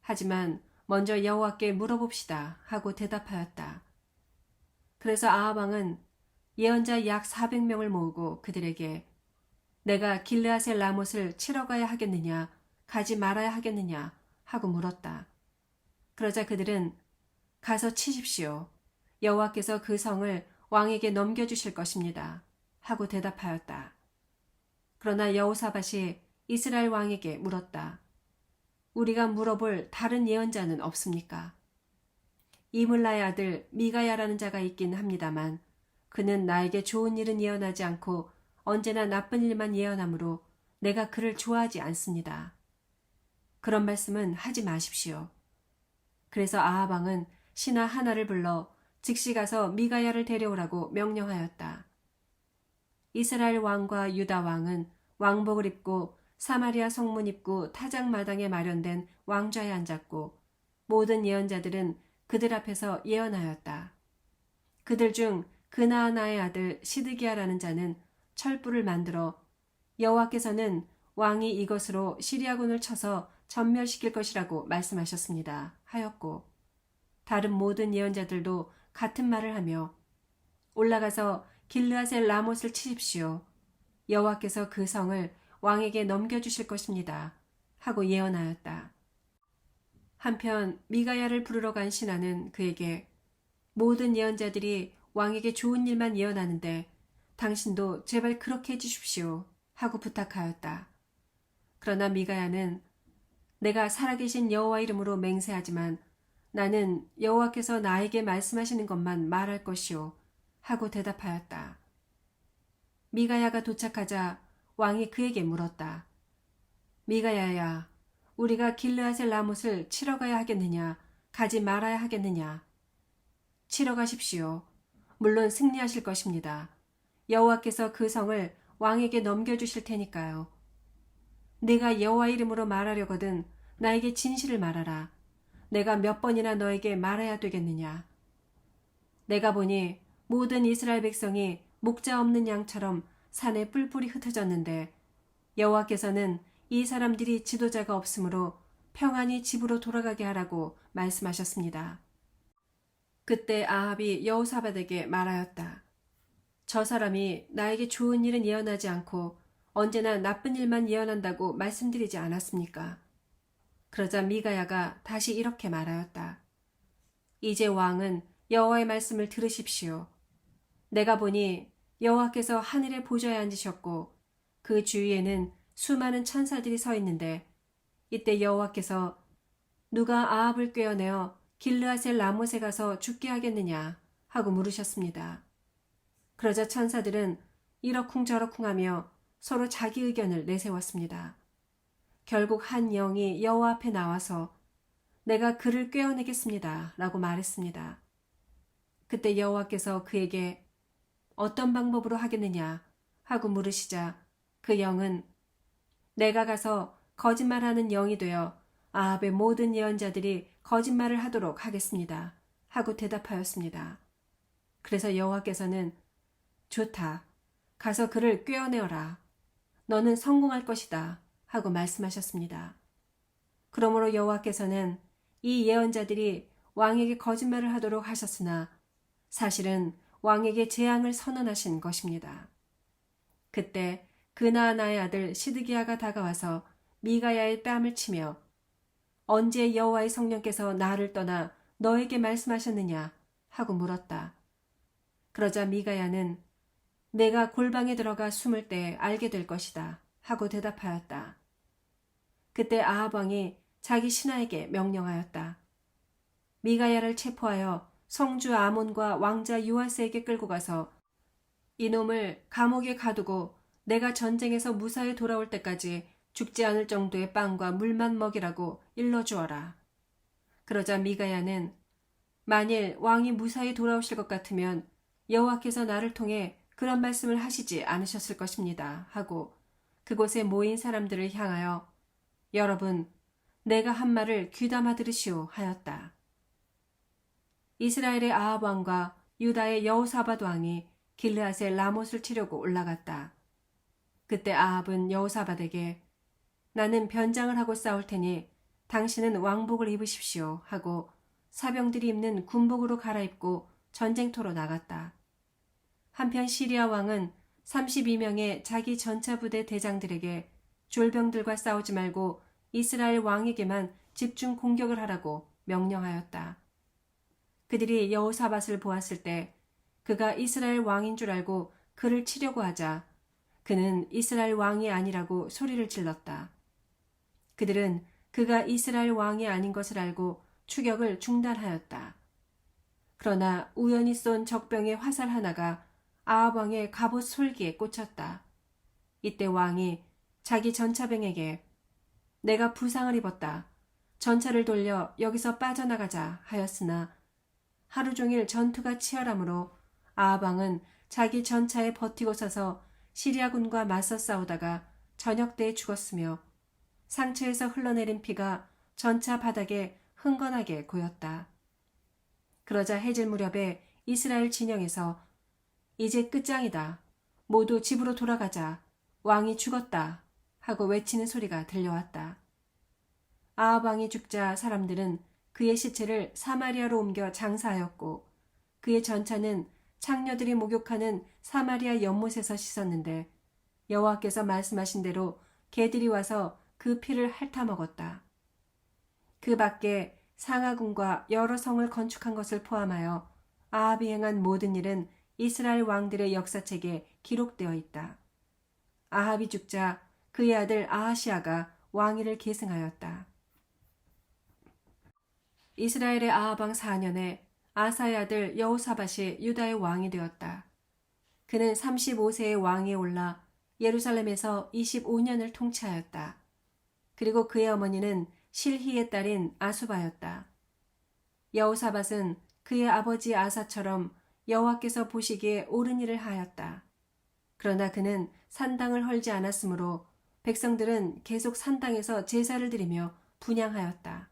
하지만 먼저 여호와께 물어봅시다 하고 대답하였다. 그래서 아합 왕은 예언자 약 400명을 모으고 그들에게 내가 길르앗의 라못을 치러 가야 하겠느냐 가지 말아야 하겠느냐 하고 물었다. 그러자 그들은 가서 치십시오. 여호와께서 그 성을 왕에게 넘겨주실 것입니다. 하고 대답하였다. 그러나 여호사밧이 이스라엘 왕에게 물었다. 우리가 물어볼 다른 예언자는 없습니까? 이물라의 아들 미가야라는 자가 있긴 합니다만 그는 나에게 좋은 일은 예언하지 않고 언제나 나쁜 일만 예언하므로 내가 그를 좋아하지 않습니다. 그런 말씀은 하지 마십시오. 그래서 아합 왕은 신하 하나를 불러 즉시 가서 미가야를 데려오라고 명령하였다. 이스라엘 왕과 유다 왕은 왕복을 입고 사마리아 성문 입구 타작마당에 마련된 왕좌에 앉았고 모든 예언자들은 그들 앞에서 예언하였다. 그들 중 그나아나의 아들 시드기야라는 자는 철불을 만들어 여호와께서는 왕이 이것으로 시리아군을 쳐서 전멸시킬 것이라고 말씀하셨습니다. 하였고 다른 모든 예언자들도 같은 말을 하며 올라가서 길르앗의 라못을 치십시오. 여호와께서 그 성을 왕에게 넘겨주실 것입니다. 하고 예언하였다. 한편 미가야를 부르러 간 신하는 그에게 모든 예언자들이 왕에게 좋은 일만 예언하는데 당신도 제발 그렇게 해주십시오. 하고 부탁하였다. 그러나 미가야는 내가 살아계신 여호와 이름으로 맹세하지만 나는 여호와께서 나에게 말씀하시는 것만 말할 것이오. 하고 대답하였다. 미가야가 도착하자 왕이 그에게 물었다. 미가야야, 우리가 길르앗의 라못을 치러 가야 하겠느냐, 가지 말아야 하겠느냐? 치러 가십시오. 물론 승리하실 것입니다. 여호와께서 그 성을 왕에게 넘겨주실 테니까요. 내가 여호와 이름으로 말하려거든 나에게 진실을 말하라. 내가 몇 번이나 너에게 말해야 되겠느냐? 내가 보니 모든 이스라엘 백성이 목자 없는 양처럼 산에 뿔뿔이 흩어졌는데 여호와께서는 이 사람들이 지도자가 없으므로 평안히 집으로 돌아가게 하라고 말씀하셨습니다. 그때 아합이 여호사밧에게 말하였다. 저 사람이 나에게 좋은 일은 예언하지 않고 언제나 나쁜 일만 예언한다고 말씀드리지 않았습니까? 그러자 미가야가 다시 이렇게 말하였다. 이제 왕은 여호와의 말씀을 들으십시오. 내가 보니 여호와께서 하늘에 보좌에 앉으셨고 그 주위에는 수많은 천사들이 서 있는데 이때 여호와께서 누가 아합을 꿰어내어 길르앗의 라못에 가서 죽게 하겠느냐 하고 물으셨습니다. 그러자 천사들은 이러쿵저러쿵하며 서로 자기 의견을 내세웠습니다. 결국 한 영이 여호와 앞에 나와서 내가 그를 꿰어내겠습니다 라고 말했습니다. 그때 여호와께서 그에게 어떤 방법으로 하겠느냐 하고 물으시자 그 영은 내가 가서 거짓말하는 영이 되어 아합의 모든 예언자들이 거짓말을 하도록 하겠습니다 하고 대답하였습니다. 그래서 여호와께서는 좋다. 가서 그를 꿰어내어라. 너는 성공할 것이다. 하고 말씀하셨습니다. 그러므로 여호와께서는 이 예언자들이 왕에게 거짓말을 하도록 하셨으나 사실은 왕에게 재앙을 선언하신 것입니다. 그때 그나아나의 아들 시드기야가 다가와서 미가야의 뺨을 치며 언제 여호와의 성령께서 나를 떠나 너에게 말씀하셨느냐 하고 물었다. 그러자 미가야는 내가 골방에 들어가 숨을 때 알게 될 것이다 하고 대답하였다. 그때 아합 왕이 자기 신하에게 명령하였다. 미가야를 체포하여 성주 아몬과 왕자 요아스에게 끌고 가서 이놈을 감옥에 가두고 내가 전쟁에서 무사히 돌아올 때까지 죽지 않을 정도의 빵과 물만 먹이라고 일러주어라. 그러자 미가야는 만일 왕이 무사히 돌아오실 것 같으면 여호와께서 나를 통해 그런 말씀을 하시지 않으셨을 것입니다 하고 그곳에 모인 사람들을 향하여 여러분, 내가 한 말을 귀담아 들으시오 하였다. 이스라엘의 아합 왕과 유다의 여호사밧 왕이 길르앗의 라못을 치려고 올라갔다. 그때 아합은 여호사밧에게 나는 변장을 하고 싸울 테니 당신은 왕복을 입으십시오 하고 사병들이 입는 군복으로 갈아입고 전쟁터로 나갔다. 한편 시리아 왕은 32명의 자기 전차 부대 대장들에게 졸병들과 싸우지 말고 이스라엘 왕에게만 집중 공격을 하라고 명령하였다. 그들이 여호사밧을 보았을 때 그가 이스라엘 왕인 줄 알고 그를 치려고 하자 그는 이스라엘 왕이 아니라고 소리를 질렀다. 그들은 그가 이스라엘 왕이 아닌 것을 알고 추격을 중단하였다. 그러나 우연히 쏜 적병의 화살 하나가 아합 왕의 갑옷 솔기에 꽂혔다. 이때 왕이 자기 전차병에게 내가 부상을 입었다. 전차를 돌려 여기서 빠져나가자 하였으나 하루 종일 전투가 치열하므로 아합 왕은 자기 전차에 버티고 서서 시리아군과 맞서 싸우다가 저녁 때에 죽었으며 상처에서 흘러내린 피가 전차 바닥에 흥건하게 고였다. 그러자 해질 무렵에 이스라엘 진영에서 이제 끝장이다. 모두 집으로 돌아가자. 왕이 죽었다. 하고 외치는 소리가 들려왔다. 아합 왕이 죽자 사람들은 그의 시체를 사마리아로 옮겨 장사하였고 그의 전차는 창녀들이 목욕하는 사마리아 연못에서 씻었는데 여호와께서 말씀하신 대로 개들이 와서 그 피를 핥아먹었다. 그 밖에 상하궁과 여러 성을 건축한 것을 포함하여 아합이 행한 모든 일은 이스라엘 왕들의 역사책에 기록되어 있다. 아합이 죽자 그의 아들 아하시아가 왕위를 계승하였다. 이스라엘의 아합 왕 4년에 아사의 아들 여호사밧이 유다의 왕이 되었다. 그는 35세의 왕위에 올라 예루살렘에서 25년을 통치하였다. 그리고 그의 어머니는 실히의 딸인 아수바였다. 여호사밧은 그의 아버지 아사처럼 여호와께서 보시기에 옳은 일을 하였다. 그러나 그는 산당을 헐지 않았으므로 백성들은 계속 산당에서 제사를 드리며 분향하였다.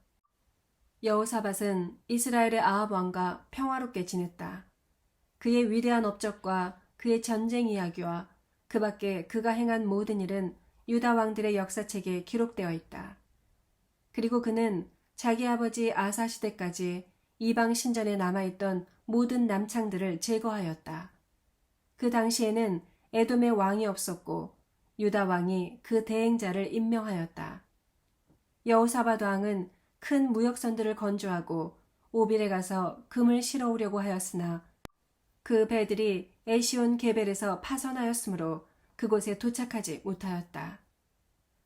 여호사밧은 이스라엘의 아합 왕과 평화롭게 지냈다. 그의 위대한 업적과 그의 전쟁 이야기와 그 밖에 그가 행한 모든 일은 유다 왕들의 역사책에 기록되어 있다. 그리고 그는 자기 아버지 아사 시대까지 이방 신전에 남아있던 모든 남창들을 제거하였다. 그 당시에는 에돔의 왕이 없었고 유다 왕이 그 대행자를 임명하였다. 여호사밧 왕은 큰 무역선들을 건조하고 오빌에 가서 금을 실어오려고 하였으나 그 배들이 에시온 게벨에서 파선하였으므로 그곳에 도착하지 못하였다.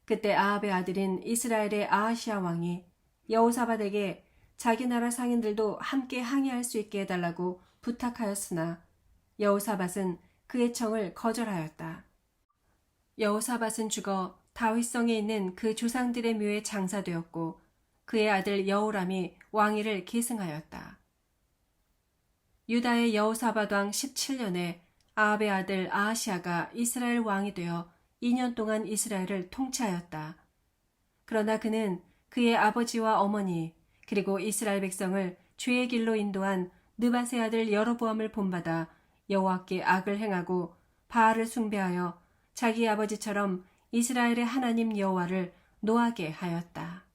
그때 아합의 아들인 이스라엘의 아하시아 왕이 여호사밧에게 자기 나라 상인들도 함께 항의할 수 있게 해달라고 부탁하였으나 여호사밧은 그의 청을 거절하였다. 여호사밧은 죽어 다윗성에 있는 그 조상들의 묘에 장사되었고 그의 아들 여호람이 왕위를 계승하였다. 유다의 여호사밧 왕 17년에 아합의 아들 아하시아가 이스라엘 왕이 되어 2년 동안 이스라엘을 통치하였다. 그러나 그는 그의 아버지와 어머니 그리고 이스라엘 백성을 죄의 길로 인도한 느밧의 아들 여로보암을 본받아 여호와께 악을 행하고 바알을 숭배하여 자기 아버지처럼 이스라엘의 하나님 여호와를 노하게 하였다.